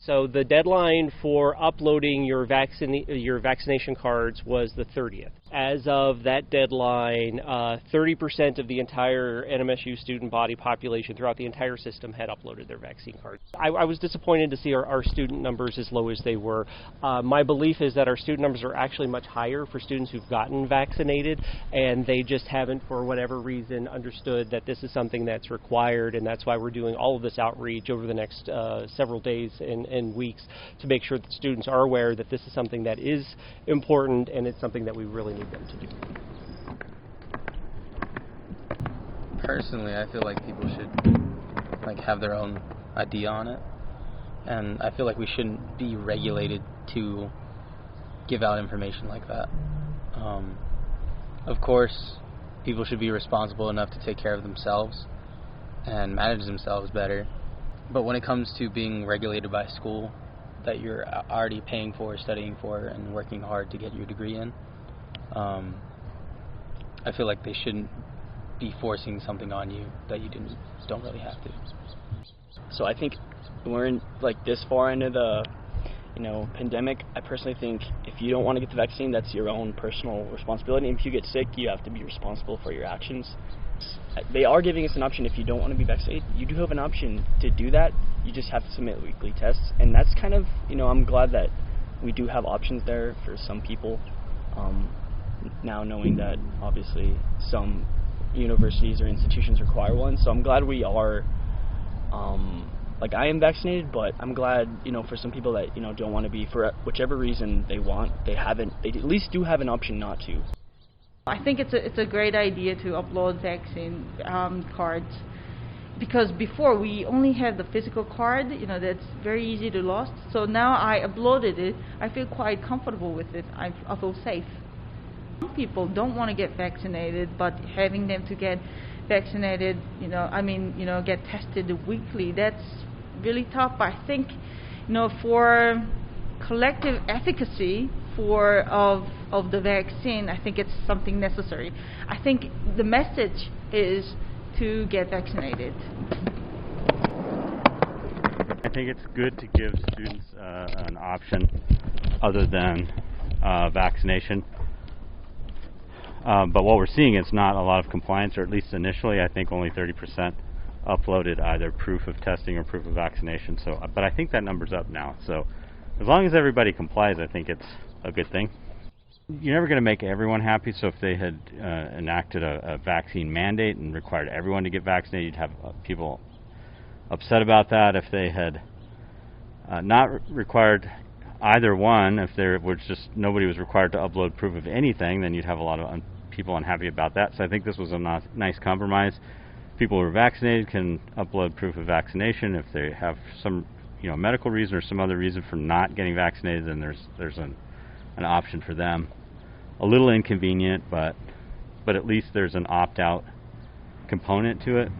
So the deadline for uploading your vaccination cards was the 30th. As of that deadline, 30% of the entire NMSU student body population throughout the entire system had uploaded their vaccine cards. I was disappointed to see our student numbers as low as they were. My belief is that our student numbers are actually much higher for students who've gotten vaccinated, and they just haven't, for whatever reason, understood that this is something that's required, and that's why we're doing all of this outreach over the next several days and weeks to make sure that students are aware that this is something that is important and it's something that we really need them to do. Personally, I feel like people should have their own idea on it, and I feel like we shouldn't be regulated to give out information like that. Of course, people should be responsible enough to take care of themselves and manage themselves better. But when it comes to being regulated by school that you're already paying for, studying for, and working hard to get your degree in, I feel like they shouldn't be forcing something on you that you don't really have to. So I think we're in this far into the pandemic. I personally think if you don't want to get the vaccine, that's your own personal responsibility. And if you get sick, you have to be responsible for your actions. They are giving us an option. If you don't want to be vaccinated, you do have an option to do that. You just have to submit weekly tests, and that's kind of, I'm glad that we do have options there for some people. Now knowing that obviously some universities or institutions require one, so I'm glad we are. I am vaccinated, but I'm glad for some people that don't want to be, for whichever reason they at least do have an option not to. I think it's a great idea to upload vaccine cards, because before we only had the physical card, that's very easy to lose. So now I uploaded it. I feel quite comfortable with it. I feel safe. Some people don't want to get vaccinated, but having them to get vaccinated, get tested weekly, that's really tough. I think, for collective efficacy of the vaccine, I think it's something necessary. I think the message is to get vaccinated. I think it's good to give students an option other than vaccination. But what we're seeing is not a lot of compliance, or at least initially. I think only 30% uploaded either proof of testing or proof of vaccination. But I think that number's up now. So as long as everybody complies, I think it's a good thing. You're never going to make everyone happy, so if they had enacted a vaccine mandate and required everyone to get vaccinated, you'd have people upset about that. If they had not required either one, if there was just nobody was required to upload proof of anything, then you'd have a lot of people unhappy about that. So I think this was a nice compromise. People who are vaccinated can upload proof of vaccination. If they have some medical reason or some other reason for not getting vaccinated, then there's an option for them. A little inconvenient, but at least there's an opt-out component to it.